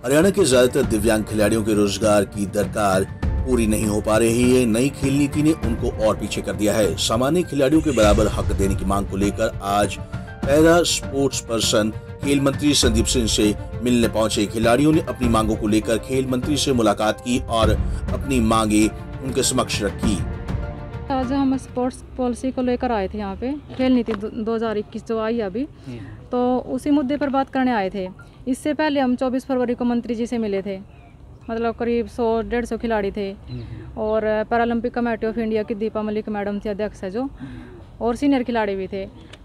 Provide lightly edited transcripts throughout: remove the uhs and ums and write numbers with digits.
हरियाणा के ज्यादातर दिव्यांग खिलाड़ियों के रोजगार की दरकार पूरी नहीं हो पा रही है। नई खेल नीति ने उनको और पीछे कर दिया है। सामान्य खिलाड़ियों के बराबर हक देने की मांग को लेकर आज पैरा स्पोर्ट्स पर्सन खेल मंत्री संदीप सिंह से मिलने पहुंचे खिलाड़ियों ने अपनी मांगों को लेकर खेल मंत्री से मुलाकात की और अपनी मांगे उनके समक्ष रखी। आज हम स्पोर्ट्स पॉलिसी को लेकर आए थे यहाँ पे, खेल नीति 2021 जो आई अभी, तो उसी मुद्दे पर बात करने आए थे। इससे पहले हम 24 फरवरी को मंत्री जी से मिले थे, मतलब करीब 100-150 खिलाड़ी थे और पैरालंपिक कमेटी ऑफ इंडिया की दीपा मलिक मैडम थी अध्यक्ष है जो, और सीनियर खिलाड़ी भी थे।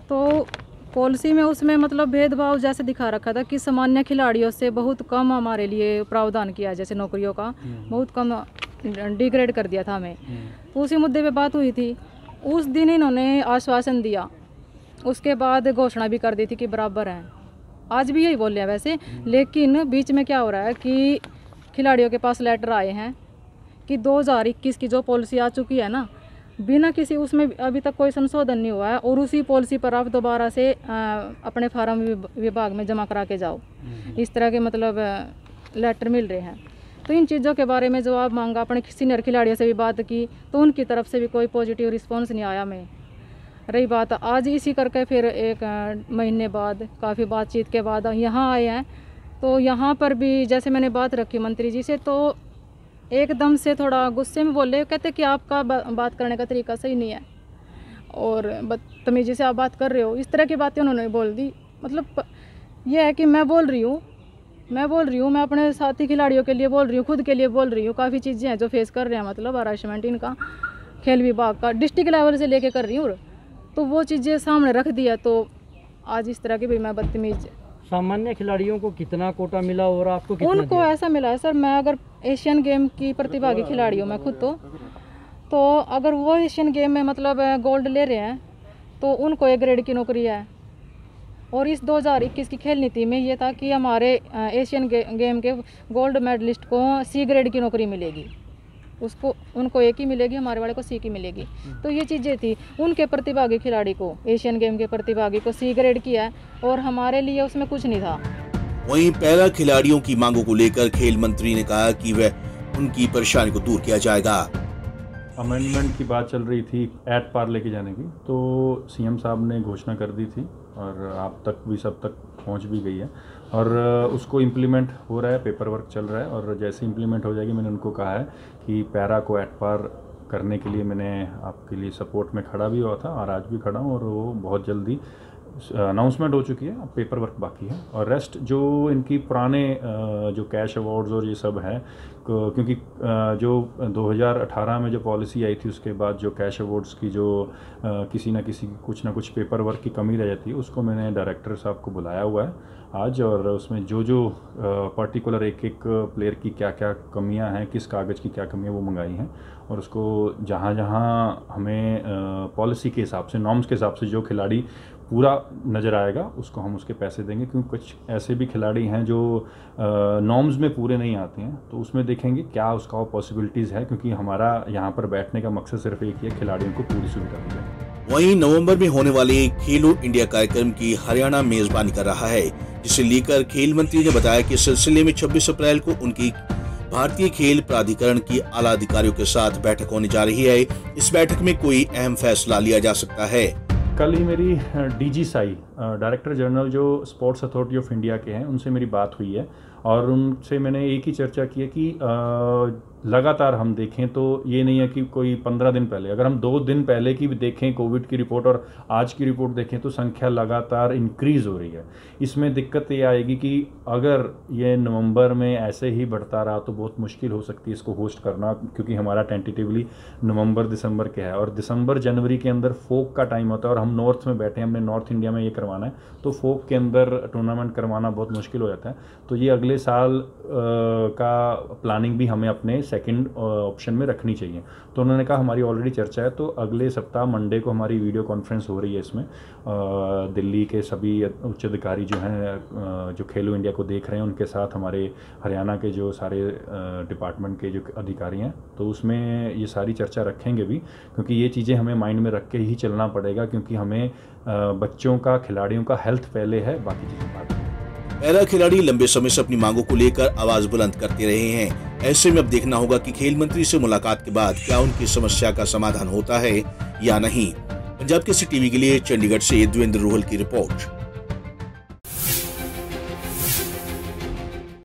तो पॉलिसी में उसमें मतलब भेदभाव जैसे दिखा रखा था कि सामान्य खिलाड़ियों से बहुत कम हमारे लिए प्रावधान किया, जैसे नौकरियों का बहुत कम डिग्रेड कर दिया था हमें। तो उसी मुद्दे पे बात हुई थी। उस दिन इन्होंने आश्वासन दिया, उसके बाद घोषणा भी कर दी थी कि बराबर हैं। आज भी यही बोल रहे हैं वैसे, लेकिन बीच में क्या हो रहा है कि खिलाड़ियों के पास लेटर आए हैं कि 2021 की जो पॉलिसी आ चुकी है ना, बिना किसी उसमें अभी तक कोई संशोधन नहीं हुआ है और उसी पॉलिसी पर आप दोबारा से अपने फार्म विभाग में जमा करा के जाओ, इस तरह के मतलब लेटर मिल रहे हैं। तो इन चीज़ों के बारे में जवाब मांगा, अपने सीनियर खिलाड़ियों से भी बात की, तो उनकी तरफ से भी कोई पॉजिटिव रिस्पॉन्स नहीं आया। मैं रही बात आज इसी करके फिर 1 महीने बाद काफ़ी बातचीत के बाद यहाँ आए हैं। तो यहाँ पर भी जैसे मैंने बात रखी मंत्री जी से, तो एकदम से थोड़ा गुस्से में बोले, कहते कि आपका बात करने का तरीका सही नहीं है और बदतमीजी से आप बात कर रहे हो, इस तरह की बातें उन्होंने बोल दी। मतलब यह है कि मैं बोल रही हूँ, मैं अपने साथी खिलाड़ियों के लिए बोल रही हूँ, खुद के लिए बोल रही हूँ। काफ़ी चीज़ें हैं जो फेस कर रहे हैं, मतलब हरासमेंट इनका खेल विभाग का डिस्ट्रिक्ट लेवल से लेके कर रही हूँ, तो वो चीज़ें सामने रख दिया। तो आज इस तरह की भी मैं बदतमीज। सामान्य खिलाड़ियों को कितना कोटा मिला और आपको कितना उनको दिया? ऐसा मिला है सर, मैं अगर एशियन गेम की प्रतिभागी खिलाड़ी हूँ मैं खुद, तो अगर वो एशियन गेम में मतलब गोल्ड ले रहे हैं तो उनको A ग्रेड की नौकरी है। और इस 2021 की खेल नीति में ये था कि हमारे एशियन गेम के गोल्ड मेडलिस्ट को C ग्रेड की नौकरी मिलेगी, उनको A की मिलेगी, हमारे वाले को C की मिलेगी। तो ये चीज़ें थी। उनके प्रतिभागी खिलाड़ी को, एशियन गेम के प्रतिभागी को C ग्रेड की है और हमारे लिए उसमें कुछ नहीं था। वहीं पैरा खिलाड़ियों की मांगों को लेकर खेल मंत्री ने कहा कि वह उनकी परेशानी को दूर किया जाएगा। अमेंडमेंट की बात चल रही थी एट पार लेके जाने की, तो सीएम साहब ने घोषणा कर दी थी और आप तक भी सब तक पहुंच भी गई है और उसको इम्प्लीमेंट हो रहा है, पेपर वर्क चल रहा है और जैसे इम्प्लीमेंट हो जाएगी, मैंने उनको कहा है कि पैरा को एट पार करने के लिए मैंने आपके लिए सपोर्ट में खड़ा भी हुआ था और आज भी खड़ा हूँ और वो बहुत जल्दी अनाउंसमेंट हो चुकी है, अब पेपर वर्क बाकी है। और रेस्ट जो इनकी पुराने जो कैश अवार्ड्स और ये सब है, क्योंकि जो 2018 में जो पॉलिसी आई थी उसके बाद जो कैश अवार्ड्स की जो किसी ना किसी कुछ ना कुछ पेपर वर्क की कमी रह जाती है, उसको मैंने डायरेक्टर साहब को बुलाया हुआ है आज और उसमें जो पर्टिकुलर एक प्लेयर की क्या क्या कमियां हैं, किस कागज़ की क्या कमियां वो मंगाई हैं और उसको जहां हमें पॉलिसी के हिसाब से, नॉर्म्स के हिसाब से जो खिलाड़ी पूरा नज़र आएगा उसको हम उसके पैसे देंगे। क्योंकि कुछ ऐसे भी खिलाड़ी हैं जो नॉर्म्स में पूरे नहीं आते हैं, तो उसमें देखेंगे क्या उसका वो पॉसिबिलिटीज़ है, क्योंकि हमारा यहाँ पर बैठने का मकसद सिर्फ एक ही है, खिलाड़ियों को पूरी सुविधा दी जाए। वहीं नवंबर में होने वाले खेलो इंडिया कार्यक्रम की हरियाणा मेजबानी कर रहा है, जिसे लेकर खेल मंत्री ने बताया कि इस सिलसिले में 26 अप्रैल को उनकी भारतीय खेल प्राधिकरण की आला अधिकारियों के साथ बैठक होने जा रही है। इस बैठक में कोई अहम फैसला लिया जा सकता है। कल ही मेरी DG साई, डायरेक्टर जनरल जो स्पोर्ट्स अथॉरिटी ऑफ इंडिया के हैं, उनसे मेरी बात हुई है और उनसे मैंने एक ही चर्चा की है कि लगातार हम देखें तो ये नहीं है कि कोई 15 दिन पहले, अगर हम 2 दिन पहले की भी देखें कोविड की रिपोर्ट और आज की रिपोर्ट देखें तो संख्या लगातार इंक्रीज़ हो रही है। इसमें दिक्कत ये आएगी कि अगर ये नवंबर में ऐसे ही बढ़ता रहा तो बहुत मुश्किल हो सकती है इसको होस्ट करना, क्योंकि हमारा टेंटेटिवली नवंबर दिसंबर के है और दिसंबर जनवरी के अंदर फोक का टाइम होता है और हम नॉर्थ में बैठे हैं, हमने नॉर्थ इंडिया में ये करवाना है, तो फोक के अंदर टूर्नामेंट करवाना बहुत मुश्किल हो जाता है। तो ये अगले साल का प्लानिंग भी हमें अपने सेकंड ऑप्शन में रखनी चाहिए। तो उन्होंने कहा हमारी ऑलरेडी चर्चा है, तो अगले सप्ताह मंडे को हमारी वीडियो कॉन्फ्रेंस हो रही है। इसमें दिल्ली के सभी उच्च अधिकारी जो हैं, जो खेलो इंडिया को देख रहे हैं, उनके साथ हमारे हरियाणा के जो सारे डिपार्टमेंट के जो अधिकारी हैं, तो उसमें ये सारी चर्चा रखेंगे भी, क्योंकि ये चीज़ें हमें माइंड में रख के ही चलना पड़ेगा, क्योंकि हमें बच्चों का, खिलाड़ियों का हेल्थ पहले है, बाकी चीज़ें बाद में। पैरा खिलाड़ी लंबे समय से अपनी मांगों को लेकर आवाज बुलंद करते रहे हैं। ऐसे में अब देखना होगा कि खेल मंत्री से मुलाकात के बाद क्या उनकी समस्या का समाधान होता है या नहीं। पंजाब केसरी टीवी के लिए चंडीगढ़ से देवेंद्र रोहल की रिपोर्ट।